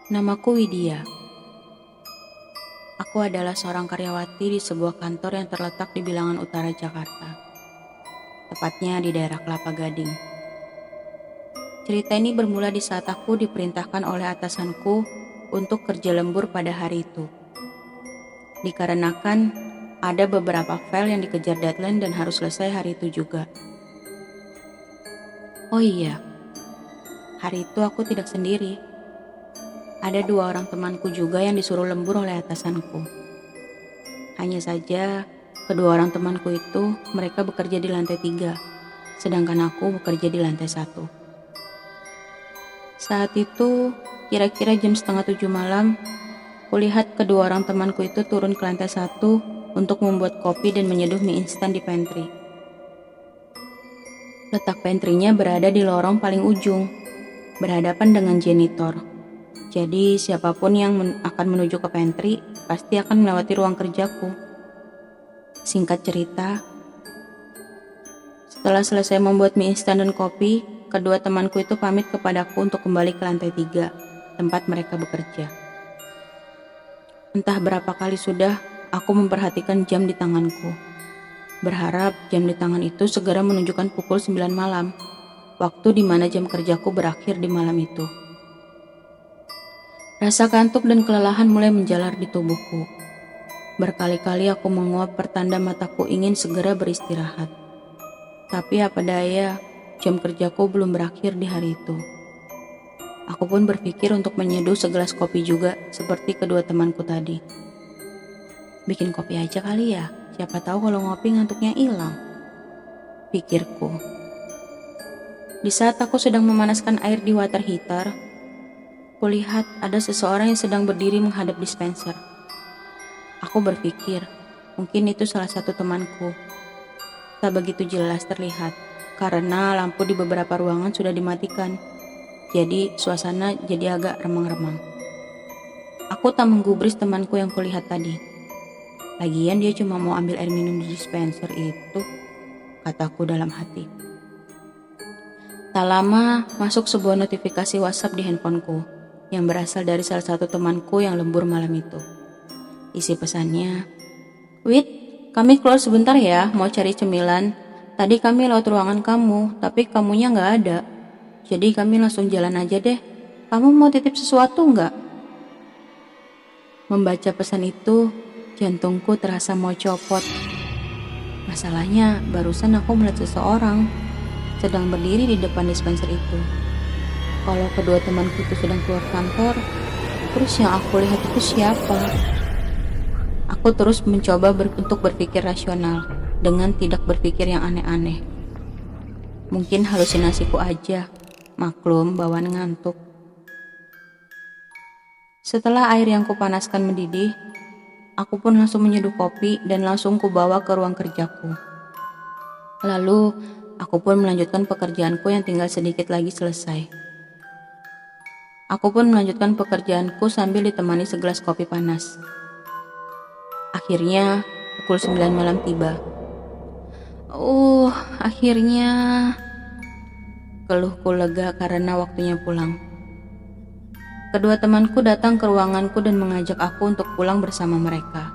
Namaku Widya. Aku adalah seorang karyawati di sebuah kantor yang terletak di Bilangan Utara Jakarta, tepatnya di daerah Kelapa Gading. Cerita ini bermula di saat aku diperintahkan oleh atasanku untuk kerja lembur pada hari itu. Dikarenakan ada beberapa file yang dikejar deadline dan harus selesai hari itu juga. Oh iya, hari itu aku tidak sendiri. Ada 2 orang temanku juga yang disuruh lembur oleh atasanku. Hanya saja, kedua orang temanku itu mereka bekerja di lantai 3, sedangkan aku bekerja di lantai 1. Saat itu, kira-kira jam setengah 7 malam, kulihat kedua orang temanku itu turun ke lantai 1 untuk membuat kopi dan menyeduh mie instan di pantry. Letak pantry-nya berada di lorong paling ujung, berhadapan dengan janitor. Jadi siapapun yang akan menuju ke pantry pasti akan melewati ruang kerjaku. Singkat cerita, setelah selesai membuat mie instan dan kopi, kedua temanku itu pamit kepadaku untuk kembali ke lantai 3, tempat mereka bekerja. Entah berapa kali sudah aku memperhatikan jam di tanganku. Berharap jam di tangan itu segera menunjukkan pukul 9 malam, waktu di mana jam kerjaku berakhir di malam itu. Rasa kantuk dan kelelahan mulai menjalar di tubuhku. Berkali-kali aku menguap pertanda mataku ingin segera beristirahat. Tapi apa daya, jam kerjaku belum berakhir di hari itu. Aku pun berpikir untuk menyeduh segelas kopi juga seperti kedua temanku tadi. Bikin kopi aja kali ya, siapa tahu kalau ngopi ngantuknya hilang, pikirku. Di saat aku sedang memanaskan air di water heater, kulihat ada seseorang yang sedang berdiri menghadap dispenser. Aku berpikir, mungkin itu salah satu temanku. Tak begitu jelas terlihat, karena lampu di beberapa ruangan sudah dimatikan. Jadi suasana jadi agak remang-remang. Aku tak menggubris temanku yang kulihat tadi. Lagian dia cuma mau ambil air minum di dispenser itu, kataku dalam hati. Tak lama, masuk sebuah notifikasi WhatsApp di handphoneku yang berasal dari salah satu temanku yang lembur malam itu. Isi pesannya, "Wit, kami keluar sebentar ya, mau cari cemilan. Tadi kami lewat ruangan kamu, tapi kamunya nggak ada. Jadi kami langsung jalan aja deh. Kamu mau titip sesuatu nggak?" Membaca pesan itu, jantungku terasa mau copot. Masalahnya, barusan aku melihat seseorang sedang berdiri di depan dispenser itu. Kalau kedua temanku itu sedang keluar kantor, terus yang aku lihat itu siapa? Aku terus mencoba untuk berpikir rasional dengan tidak berpikir yang aneh-aneh. Mungkin halusinasiku aja, maklum bawaan ngantuk. Setelah air yang kupanaskan mendidih, aku pun langsung menyeduh kopi dan langsung kubawa ke ruang kerjaku. Lalu, aku pun melanjutkan pekerjaanku yang tinggal sedikit lagi selesai. Aku pun melanjutkan pekerjaanku sambil ditemani segelas kopi panas. Akhirnya, pukul 9 malam tiba. Akhirnya, keluhku lega karena waktunya pulang. Kedua temanku datang ke ruanganku dan mengajak aku untuk pulang bersama mereka.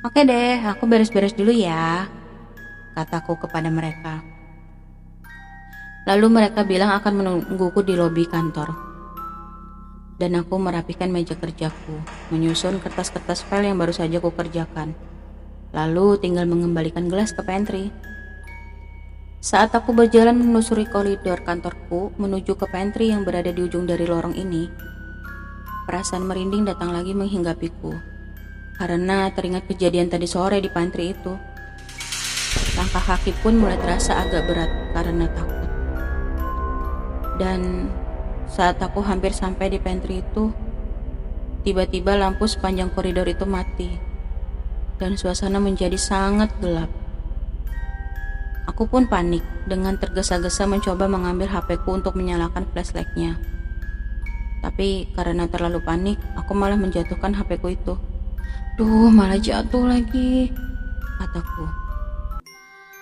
"Oke deh, aku beres-beres dulu ya," kataku kepada mereka. Lalu mereka bilang akan menungguku di lobi kantor. Dan aku merapikan meja kerjaku, menyusun kertas-kertas file yang baru saja kukerjakan. Lalu tinggal mengembalikan gelas ke pantry. Saat aku berjalan menelusuri koridor kantorku menuju ke pantry yang berada di ujung dari lorong ini, perasaan merinding datang lagi menghinggapiku. Karena teringat kejadian tadi sore di pantry itu. Langkah kaki pun mulai terasa agak berat karena takut. Dan saat aku hampir sampai di pantry itu, tiba-tiba lampu sepanjang koridor itu mati dan suasana menjadi sangat gelap. Aku pun panik dengan tergesa-gesa mencoba mengambil HP-ku untuk menyalakan flashlight-nya. Tapi karena terlalu panik, aku malah menjatuhkan HP-ku itu. "Duh, malah jatuh lagi," kataku.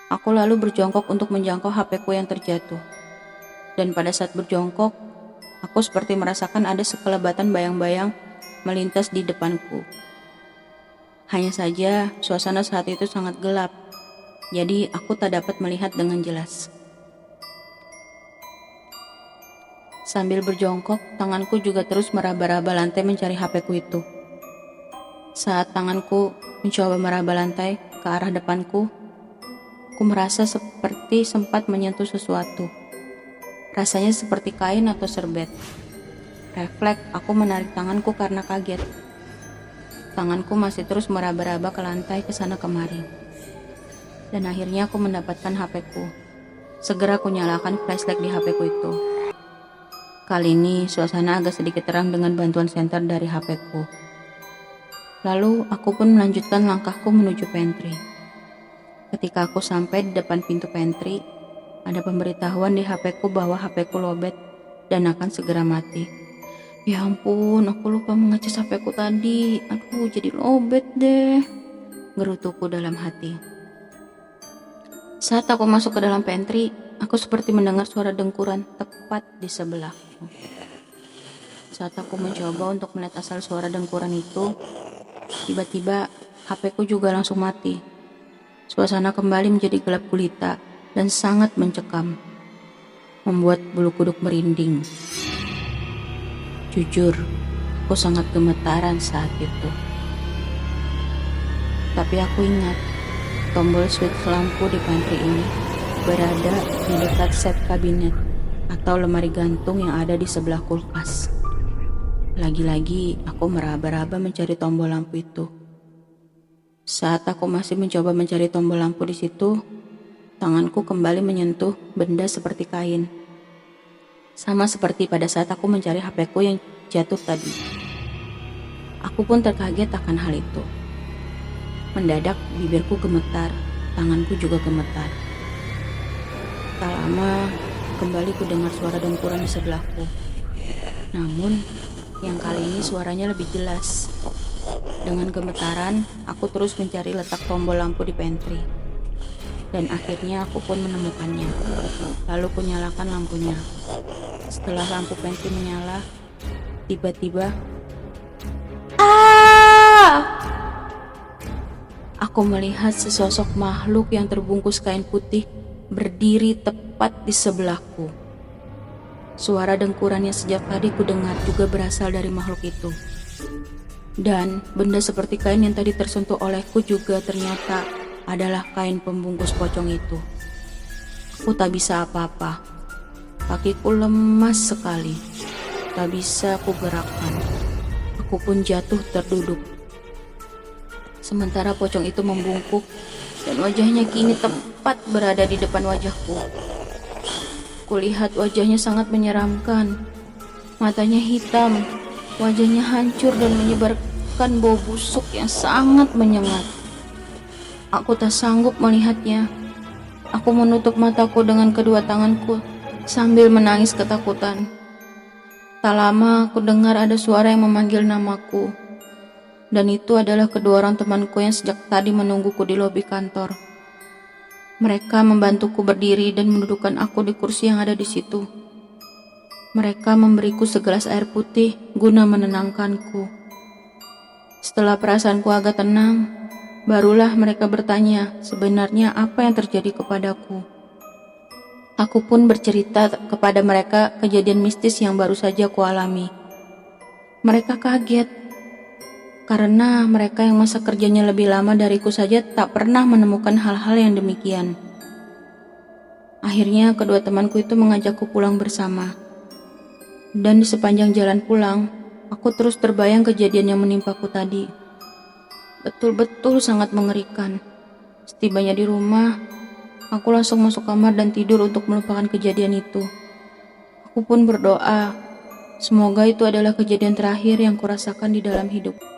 Aku lalu berjongkok untuk menjangkau HP-ku yang terjatuh. Dan pada saat berjongkok, aku Aku seperti merasakan ada sekelebatan bayang-bayang melintas di depanku. Hanya saja suasana saat itu sangat gelap, jadi aku tak dapat melihat dengan jelas. Sambil berjongkok, tanganku juga terus meraba-raba lantai mencari HP-ku itu. Saat tanganku mencoba meraba lantai ke arah depanku, aku merasa seperti sempat menyentuh sesuatu. Rasanya seperti kain atau serbet. Refleks, aku menarik tanganku karena kaget. Tanganku masih terus meraba-raba ke lantai ke sana kemari. Dan akhirnya aku mendapatkan HP-ku. Segera aku nyalakan flashlight di HP-ku itu. Kali ini suasana agak sedikit terang dengan bantuan senter dari HP-ku. Lalu aku pun melanjutkan langkahku menuju pantry. Ketika aku sampai di depan pintu pantry, ada pemberitahuan di HP-ku bahwa HP-ku lowbat dan akan segera mati. Ya ampun, aku lupa mengecas HP-ku tadi. Aduh, jadi lowbat deh, gerutuku dalam hati. Saat aku masuk ke dalam pantry, aku seperti mendengar suara dengkuran tepat di sebelahku. Saat aku mencoba untuk melihat asal suara dengkuran itu, tiba-tiba HP-ku juga langsung mati. Suasana kembali menjadi gelap gulita dan sangat mencekam, membuat bulu kuduk merinding. Jujur, aku sangat gemetaran saat itu. Tapi aku ingat, tombol switch lampu di pantry ini berada di dekat set kabinet atau lemari gantung yang ada di sebelah kulkas. Lagi-lagi aku meraba-raba mencari tombol lampu itu. Saat aku masih mencoba mencari tombol lampu di situ, tanganku kembali menyentuh benda seperti kain. Sama seperti pada saat aku mencari HP-ku yang jatuh tadi. Aku pun terkaget akan hal itu. Mendadak bibirku gemetar, tanganku juga gemetar. Tak lama, kembali ku dengar suara dengkuran di sebelahku. Namun, yang kali ini suaranya lebih jelas. Dengan gemetaran, aku terus mencari letak tombol lampu di pantry. Dan akhirnya aku pun menemukannya. Lalu ku nyalakan lampunya. Setelah lampu pantry menyala, tiba-tiba aku melihat sesosok makhluk yang terbungkus kain putih berdiri tepat di sebelahku. Suara dengkuran yang sejak tadi ku dengar juga berasal dari makhluk itu. Dan benda seperti kain yang tadi tersentuh olehku juga ternyata adalah kain pembungkus pocong itu. Aku tak bisa apa-apa. Kakiku lemas sekali. Tak bisa aku gerakkan. Aku pun jatuh terduduk. Sementara pocong itu membungkuk dan wajahnya kini tepat berada di depan wajahku. Kulihat wajahnya sangat menyeramkan. Matanya hitam, wajahnya hancur dan menyebarkan bau busuk yang sangat menyengat. Aku tak sanggup melihatnya. Aku menutup mataku dengan kedua tanganku sambil menangis ketakutan. Tak lama aku dengar ada suara yang memanggil namaku. Dan itu adalah kedua orang temanku yang sejak tadi menungguku di lobi kantor. Mereka membantuku berdiri dan mendudukkan aku di kursi yang ada di situ. Mereka memberiku segelas air putih guna menenangkanku. Setelah perasaanku agak tenang, barulah mereka bertanya sebenarnya apa yang terjadi kepadaku. Aku pun bercerita kepada mereka kejadian mistis yang baru saja kualami. Mereka kaget, karena mereka yang masa kerjanya lebih lama dariku saja tak pernah menemukan hal-hal yang demikian. Akhirnya kedua temanku itu mengajakku pulang bersama. Dan di sepanjang jalan pulang, aku terus terbayang kejadian yang menimpaku tadi. Betul-betul sangat mengerikan. Setibanya di rumah, aku langsung masuk kamar dan tidur untuk melupakan kejadian itu. Aku pun berdoa, semoga itu adalah kejadian terakhir yang kurasakan di dalam hidup.